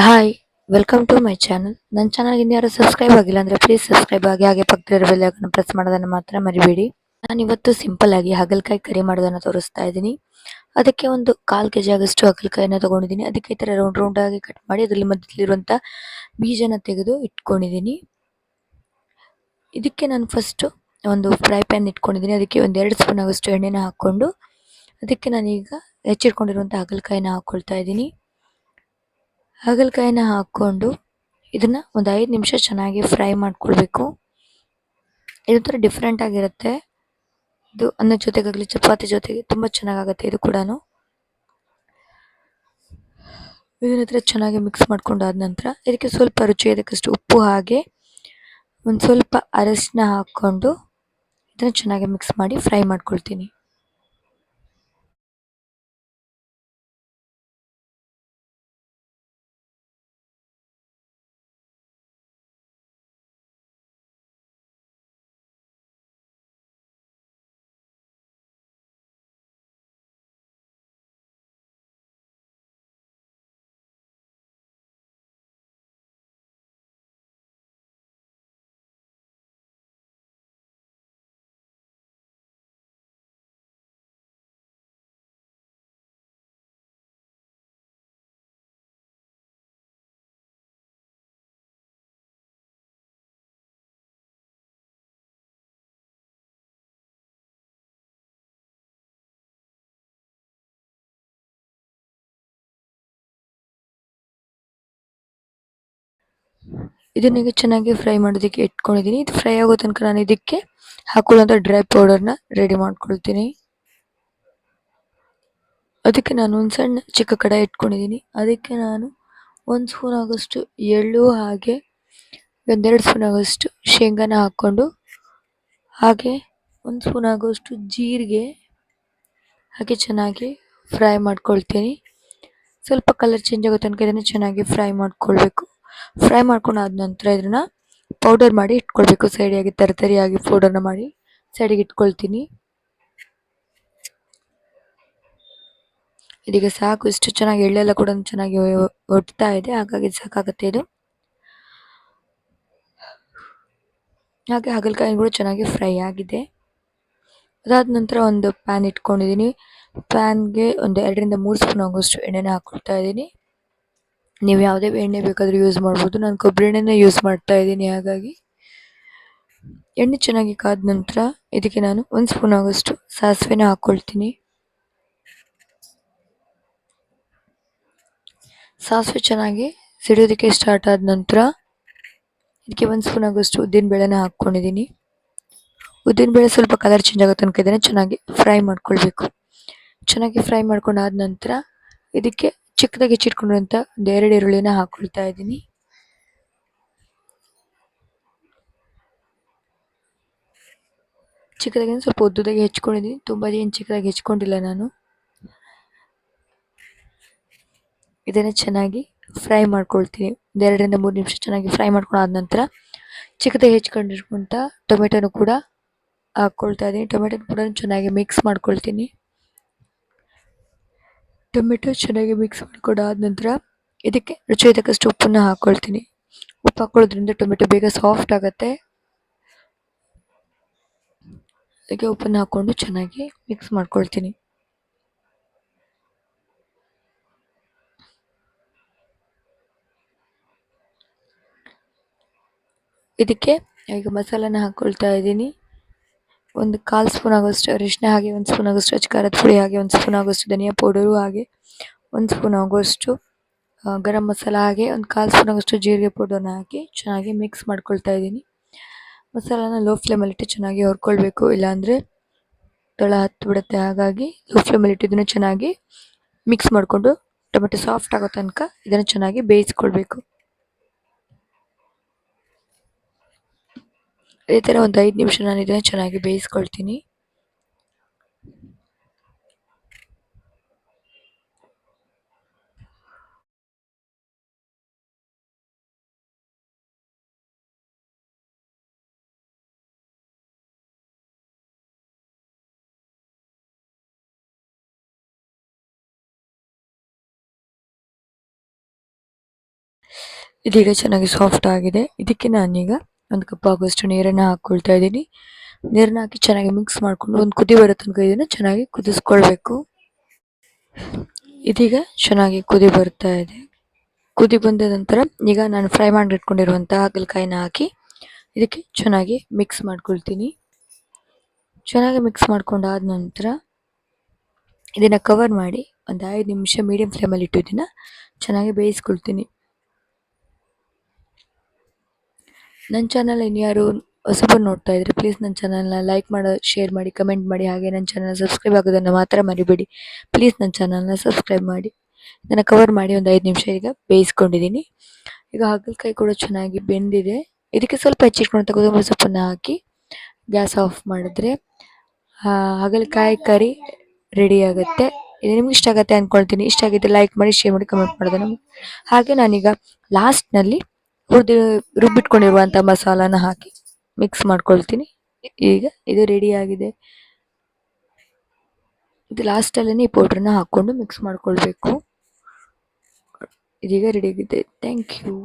Hi welcome to my channel. ನನ್ನ ಚಾನಲ್ಗೆ ಇನ್ಯಾರು ಸಬ್ಸ್ಕ್ರೈಬ್ ಆಗಿಲ್ಲ ಅಂದರೆ ಪ್ಲೀಸ್ ಸಬ್ಸ್ಕ್ರೈಬ್ ಆಗಿ ಹಾಗೆ ಪಕ್ಕದಲ್ಲಿರೋ ಬೆಲ್ ಐಕಾನ್ ಪ್ರೆಸ್ ಮಾಡೋದನ್ನು ಮಾತ್ರ ಮರಿಬೇಡಿ. ನಾನು ಇವತ್ತು ಸಿಂಪಲ್ ಆಗಿ ಹಾಗಲಕಾಯಿ ಕರಿ ಮಾಡೋದನ್ನು ತೋರಿಸ್ತಾ ಇದ್ದೀನಿ. ಅದಕ್ಕೆ ಒಂದು 1/4 kg ಆಗಷ್ಟು ಹಾಗಲಕಾಯಿನ ತೊಗೊಂಡಿದ್ದೀನಿ. ಅದಕ್ಕೆ ಈ ಥರ ರೌಂಡ್ ರೌಂಡ್ ಆಗಿ ಕಟ್ ಮಾಡಿ ಅದರಲ್ಲಿ ಮಧ್ಯದಲ್ಲಿರುವಂಥ ಬೀಜನ ತೆಗೆದು ಇಟ್ಕೊಂಡಿದ್ದೀನಿ. ಇದಕ್ಕೆ ನಾನು ಫಸ್ಟು ಒಂದು ಫ್ರೈ ಪ್ಯಾನ್ ಇಟ್ಕೊಂಡಿದ್ದೀನಿ. ಅದಕ್ಕೆ ಒಂದು 2 ಸ್ಪೂನ್ ಆಗೋಷ್ಟು ಎಣ್ಣೆನ ಹಾಕ್ಕೊಂಡು ಅದಕ್ಕೆ ನಾನೀಗ ಹೆಚ್ಚಿಟ್ಕೊಂಡಿರುವಂಥ ಹಾಗಲಕಾಯಿನ ಹಾಕ್ಕೊಳ್ತಾ ಇದ್ದೀನಿ. ಹಾಗಲಕಾಯಿನ ಹಾಕ್ಕೊಂಡು ಇದನ್ನು ಒಂದು 5 ನಿಮಿಷ ಚೆನ್ನಾಗಿ ಫ್ರೈ ಮಾಡ್ಕೊಳ್ಬೇಕು. ಇದೊಂಥರ ಡಿಫ್ರೆಂಟ್ ಆಗಿರುತ್ತೆ. ಇದು ಅನ್ನದ ಜೊತೆಗಾಗಲಿ ಚಪಾತಿ ಜೊತೆಗೆ ತುಂಬ ಚೆನ್ನಾಗಾಗುತ್ತೆ ಇದು ಕೂಡ. ಇದನ್ನ ಹತ್ರ ಚೆನ್ನಾಗಿ ಮಿಕ್ಸ್ ಮಾಡ್ಕೊಂಡಾದ ನಂತರ ಇದಕ್ಕೆ ಸ್ವಲ್ಪ ರುಚಿ ಅದಕ್ಕಷ್ಟು ಉಪ್ಪು ಹಾಗೆ ಒಂದು ಸ್ವಲ್ಪ ಅರಶಿನ ಹಾಕ್ಕೊಂಡು ಇದನ್ನು ಚೆನ್ನಾಗಿ ಮಿಕ್ಸ್ ಮಾಡಿ ಫ್ರೈ ಮಾಡ್ಕೊಳ್ತೀನಿ. ಇದನ್ನೀಗ ಚೆನ್ನಾಗಿ ಫ್ರೈ ಮಾಡೋದಕ್ಕೆ ಇಟ್ಕೊಂಡಿದ್ದೀನಿ. ಇದು ಫ್ರೈ ಆಗೋ ತನಕ ನಾನು ಇದಕ್ಕೆ ಹಾಕೊಳ್ಳೋಂಥ ಡ್ರೈ ಪೌಡರ್ನ ರೆಡಿ ಮಾಡ್ಕೊಳ್ತೀನಿ. ಅದಕ್ಕೆ ನಾನು ಒಂದು ಸಣ್ಣ ಚಿಕ್ಕ ಕಡಾಯಿ ಇಟ್ಕೊಂಡಿದ್ದೀನಿ. ಅದಕ್ಕೆ ನಾನು 1 ಸ್ಪೂನ್ ಆಗೋಷ್ಟು ಎಳ್ಳು ಹಾಗೆ 2 ಸ್ಪೂನ್ ಆಗೋಷ್ಟು ಶೇಂಗಾನ ಹಾಕ್ಕೊಂಡು ಹಾಗೆ 1 ಸ್ಪೂನ್ ಆಗೋಷ್ಟು ಜೀರಿಗೆ ಹಾಗೆ ಚೆನ್ನಾಗಿ ಫ್ರೈ ಮಾಡ್ಕೊಳ್ತೀನಿ. ಸ್ವಲ್ಪ ಕಲರ್ ಚೇಂಜ್ ಆಗೋ ತನಕ ಇದನ್ನು ಚೆನ್ನಾಗಿ ಫ್ರೈ ಮಾಡ್ಕೊಳ್ಬೇಕು. ಫ್ರೈ ಮಾಡ್ಕೊಂಡಾದ ನಂತರ ಇದನ್ನು ಪೌಡರ್ ಮಾಡಿ ಇಟ್ಕೊಳ್ಬೇಕು. ಸೈಡಿಗೆ ತರಿಯಾಗಿ ಪೌಡರ್ನ ಮಾಡಿ ಸೈಡಿಗೆ ಇಟ್ಕೊಳ್ತೀನಿ. ಇದೀಗ ಸಾಕು, ಇಷ್ಟು ಚೆನ್ನಾಗಿ ಎಳ್ಳೆಲ್ಲ ಕೂಡ ಚೆನ್ನಾಗಿ ಒಡ್ತಾ ಇದೆ, ಹಾಗಾಗಿ ಸಾಕಾಗುತ್ತೆ ಇದು. ಹಾಗೆ ಹಾಗಲಕಾಯಿ ಕೂಡ ಚೆನ್ನಾಗಿ ಫ್ರೈ ಆಗಿದೆ. ಅದಾದ ನಂತರ ಒಂದು ಪ್ಯಾನ್ ಇಟ್ಕೊಂಡಿದ್ದೀನಿ. ಪ್ಯಾನ್ಗೆ ಒಂದು 2 ರಿಂದ 3 ಸ್ಪೂನ್ ಆಗೋಷ್ಟು ಎಣ್ಣೆನ ಹಾಕ್ಕೊಳ್ತಾ ಇದ್ದೀನಿ. ನೀವು ಯಾವುದೇ ಎಣ್ಣೆ ಬೇಕಾದರೂ ಯೂಸ್ ಮಾಡ್ಬೋದು. ನಾನು ಕೊಬ್ಬರಿ ಎಣ್ಣೆನ ಯೂಸ್ ಮಾಡ್ತಾ ಇದ್ದೀನಿ. ಹಾಗಾಗಿ ಎಣ್ಣೆ ಚೆನ್ನಾಗಿ ಕಾದ ನಂತರ ಇದಕ್ಕೆ ನಾನು 1 ಸ್ಪೂನ್ ಆಗೋಷ್ಟು ಸಾಸಿವೆನ ಹಾಕ್ಕೊಳ್ತೀನಿ. ಸಾಸಿವೆ ಚೆನ್ನಾಗಿ ಸಿಡಿಯೋದಕ್ಕೆ ಸ್ಟಾರ್ಟ್ ಆದ ನಂತರ ಇದಕ್ಕೆ 1 ಸ್ಪೂನ್ ಆಗೋಷ್ಟು ಉದ್ದಿನಬೇಳೆನ ಹಾಕ್ಕೊಂಡಿದ್ದೀನಿ. ಉದ್ದಿನಬೇಳೆ ಸ್ವಲ್ಪ ಕಲರ್ ಚೇಂಜ್ ಆಗೋ ತನಕ ಇದನ್ನು ಚೆನ್ನಾಗಿ ಫ್ರೈ ಮಾಡ್ಕೊಳ್ಬೇಕು. ಚೆನ್ನಾಗಿ ಫ್ರೈ ಮಾಡ್ಕೊಂಡಾದ ನಂತರ ಇದಕ್ಕೆ ಚಿಕ್ಕದಾಗಿ ಹೆಚ್ಚಿಟ್ಕೊಂಡಿರುವಂಥ ಒಂದು 2 ಈರುಳ್ಳಿನ ಹಾಕ್ಕೊಳ್ತಾ ಇದ್ದೀನಿ. ಚಿಕ್ಕದಾಗಿ ಸ್ವಲ್ಪ ಉದ್ದುದಾಗಿ ಹೆಚ್ಕೊಂಡಿದ್ದೀನಿ, ತುಂಬ ಏನು ಚಿಕ್ಕದಾಗಿ ಹೆಚ್ಕೊಂಡಿಲ್ಲ ನಾನು. ಇದನ್ನು ಚೆನ್ನಾಗಿ ಫ್ರೈ ಮಾಡ್ಕೊಳ್ತೀನಿ. 2 ರಿಂದ 3 ನಿಮಿಷ ಚೆನ್ನಾಗಿ ಫ್ರೈ ಮಾಡ್ಕೊಂಡಾದ ನಂತರ ಚಿಕ್ಕದಾಗಿ ಹೆಚ್ಕೊಂಡಿರುವಂಥ ಟೊಮೆಟೊನು ಕೂಡ ಹಾಕ್ಕೊಳ್ತಾ ಇದ್ದೀನಿ. ಟೊಮೆಟೊ ಕೂಡ ಚೆನ್ನಾಗಿ ಮಿಕ್ಸ್ ಮಾಡ್ಕೊಳ್ತೀನಿ. ಟೊಮೆಟೊ ಚೆನ್ನಾಗಿ ಮಿಕ್ಸ್ ಮಾಡ್ಕೊಂಡಾದ ನಂತರ ಇದಕ್ಕೆ ರುಚಿಗೆ ತಕ್ಕಷ್ಟು ಉಪ್ಪನ್ನು ಹಾಕ್ಕೊಳ್ತೀನಿ. ಉಪ್ಪು ಹಾಕ್ಕೊಳ್ಳೋದ್ರಿಂದ ಟೊಮೆಟೊ ಬೇಗ ಸಾಫ್ಟ್ ಆಗುತ್ತೆ. ಅದಕ್ಕೆ ಉಪ್ಪನ್ನು ಹಾಕ್ಕೊಂಡು ಚೆನ್ನಾಗಿ ಮಿಕ್ಸ್ ಮಾಡ್ಕೊಳ್ತೀನಿ. ಇದಕ್ಕೆ ಈಗ ಮಸಾಲಾನ ಹಾಕ್ಕೊಳ್ತಾ ಇದ್ದೀನಿ. ಒಂದು 1/4 ಸ್ಪೂನ್ ಆಗೋಷ್ಟು ಅರಿಶಿನ ಹಾಗೆ 1 ಸ್ಪೂನ್ ಆಗೋಷ್ಟು ಅಚ್ಚ ಖಾರದ ಪುಡಿ ಹಾಗೆ 1 ಸ್ಪೂನ್ ಆಗೋಷ್ಟು ಧನಿಯಾ ಪೌಡರು ಹಾಗೆ 1 ಸ್ಪೂನ್ ಆಗೋಷ್ಟು ಗರಂ ಮಸಾಲ ಹಾಗೆ ಒಂದು 1/4 ಸ್ಪೂನ್ ಆಗೋಷ್ಟು ಜೀರಿಗೆ ಪೌಡರ್ನ ಹಾಕಿ ಚೆನ್ನಾಗಿ ಮಿಕ್ಸ್ ಮಾಡ್ಕೊಳ್ತಾ ಇದ್ದೀನಿ. ಮಸಾಲಾನ ಲೋ ಫ್ಲೇಮಲ್ಲಿಟ್ಟು ಚೆನ್ನಾಗಿ ಹುರ್ಕೊಳ್ಬೇಕು, ಇಲ್ಲಾಂದರೆ ತಳ ಹತ್ತಿಬಿಡುತ್ತೆ. ಹಾಗಾಗಿ ಲೋ ಫ್ಲೇಮಲ್ಲಿಟ್ಟು ಇದನ್ನು ಚೆನ್ನಾಗಿ ಮಿಕ್ಸ್ ಮಾಡಿಕೊಂಡು ಟೊಮೆಟೊ ಸಾಫ್ಟ್ ಆಗೋ ತನಕ ಇದನ್ನು ಚೆನ್ನಾಗಿ ಬೇಯಿಸ್ಕೊಳ್ಬೇಕು. ಅದೇ ಥರ ಒಂದು 5 ನಿಮಿಷ ನಾನು ಇದನ್ನು ಚೆನ್ನಾಗಿ ಬೇಯಿಸ್ಕೊಳ್ತೀನಿ. ಇದೀಗ ಚೆನ್ನಾಗಿ ಸಾಫ್ಟ್ ಆಗಿದೆ. ಇದಕ್ಕೆ ನಾನೀಗ ಒಂದು ಕಪ್ ಆಗುವಷ್ಟು ನೀರನ್ನು ಹಾಕೊಳ್ತಾ ಇದ್ದೀನಿ. ನೀರನ್ನ ಹಾಕಿ ಚೆನ್ನಾಗಿ ಮಿಕ್ಸ್ ಮಾಡಿಕೊಂಡು ಒಂದು ಕುದಿ ಬರೋ ತನಕ ಇದನ್ನು ಚೆನ್ನಾಗಿ ಕುದಿಸ್ಕೊಳ್ಬೇಕು. ಇದೀಗ ಚೆನ್ನಾಗಿ ಕುದಿ ಬರ್ತಾ ಇದೆ. ಕುದಿ ಬಂದ ನಂತರ ಈಗ ನಾನು ಫ್ರೈ ಮಾಡಿ ಇಟ್ಕೊಂಡಿರುವಂತಹ ಹಾಗಲಕಾಯಿನ ಹಾಕಿ ಇದಕ್ಕೆ ಚೆನ್ನಾಗಿ ಮಿಕ್ಸ್ ಮಾಡ್ಕೊಳ್ತೀನಿ. ಚೆನ್ನಾಗಿ ಮಿಕ್ಸ್ ಮಾಡ್ಕೊಂಡಾದ ನಂತರ ಇದನ್ನು ಕವರ್ ಮಾಡಿ ಒಂದು 5 ನಿಮಿಷ ಮೀಡಿಯಂ ಫ್ಲೇಮಲ್ಲಿ ಇಟ್ಟು ಇದನ್ನು ಚೆನ್ನಾಗಿ ಬೇಯಿಸ್ಕೊಳ್ತೀನಿ. ನನ್ನ ಚಾನಲ್ ಇನ್ಯಾರು ಹೊಸಬರು ನೋಡ್ತಾ ಇದ್ರೆ ಪ್ಲೀಸ್ ನನ್ನ ಚಾನಲ್ನ ಲೈಕ್ ಮಾಡಿ, ಶೇರ್ ಮಾಡಿ, ಕಮೆಂಟ್ ಮಾಡಿ, ಹಾಗೆ ನನ್ನ ಚಾನಲ್ ಸಬ್ಸ್ಕ್ರೈಬ್ ಆಗೋದನ್ನು ಮಾತ್ರ ಮರಿಬೇಡಿ. ಪ್ಲೀಸ್ ನನ್ನ ಚಾನಲ್ನ ಸಬ್ಸ್ಕ್ರೈಬ್ ಮಾಡಿ. ಇದನ್ನು ಕವರ್ ಮಾಡಿ ಒಂದು 5 ನಿಮಿಷ ಈಗ ಬೇಯಿಸ್ಕೊಂಡಿದ್ದೀನಿ. ಈಗ ಹಾಗಲಕಾಯಿ ಕೂಡ ಚೆನ್ನಾಗಿ ಬೆಂದಿದೆ. ಇದಕ್ಕೆ ಸ್ವಲ್ಪ ಹೆಚ್ಚಿಟ್ಕೊಂಡಂಥ ಕೊತ್ತಂಬರಿ ಸೊಪ್ಪನ್ನು ಹಾಕಿ ಗ್ಯಾಸ್ ಆಫ್ ಮಾಡಿದ್ರೆ ಹಾಗಲಕಾಯಿ ಕರಿ ರೆಡಿ ಆಗುತ್ತೆ. ಇದು ನಿಮ್ಗೆ ಇಷ್ಟ ಆಗುತ್ತೆ ಅಂದ್ಕೊಳ್ತೀನಿ. ಇಷ್ಟ ಆಗಿದ್ದರೆ ಲೈಕ್ ಮಾಡಿ, ಶೇರ್ ಮಾಡಿ, ಕಮೆಂಟ್ ಮಾಡೋದನ್ನು. ಹಾಗೆ ನಾನೀಗ ಲಾಸ್ಟ್ನಲ್ಲಿ ರುಬ್ಬಿಟ್ಕೊಂಡಿರುವಂಥ ಮಸಾಲಾನ ಹಾಕಿ ಮಿಕ್ಸ್ ಮಾಡ್ಕೊಳ್ತೀನಿ. ಈಗ ಇದು ರೆಡಿ ಆಗಿದೆ. ಇದು ಲಾಸ್ಟಲ್ಲೇ ಈ ಪೌಡ್ರನ್ನ ಹಾಕ್ಕೊಂಡು ಮಿಕ್ಸ್ ಮಾಡ್ಕೊಳ್ಬೇಕು. ಇದೀಗ ರೆಡಿ ಆಗಿದೆ. Thank you.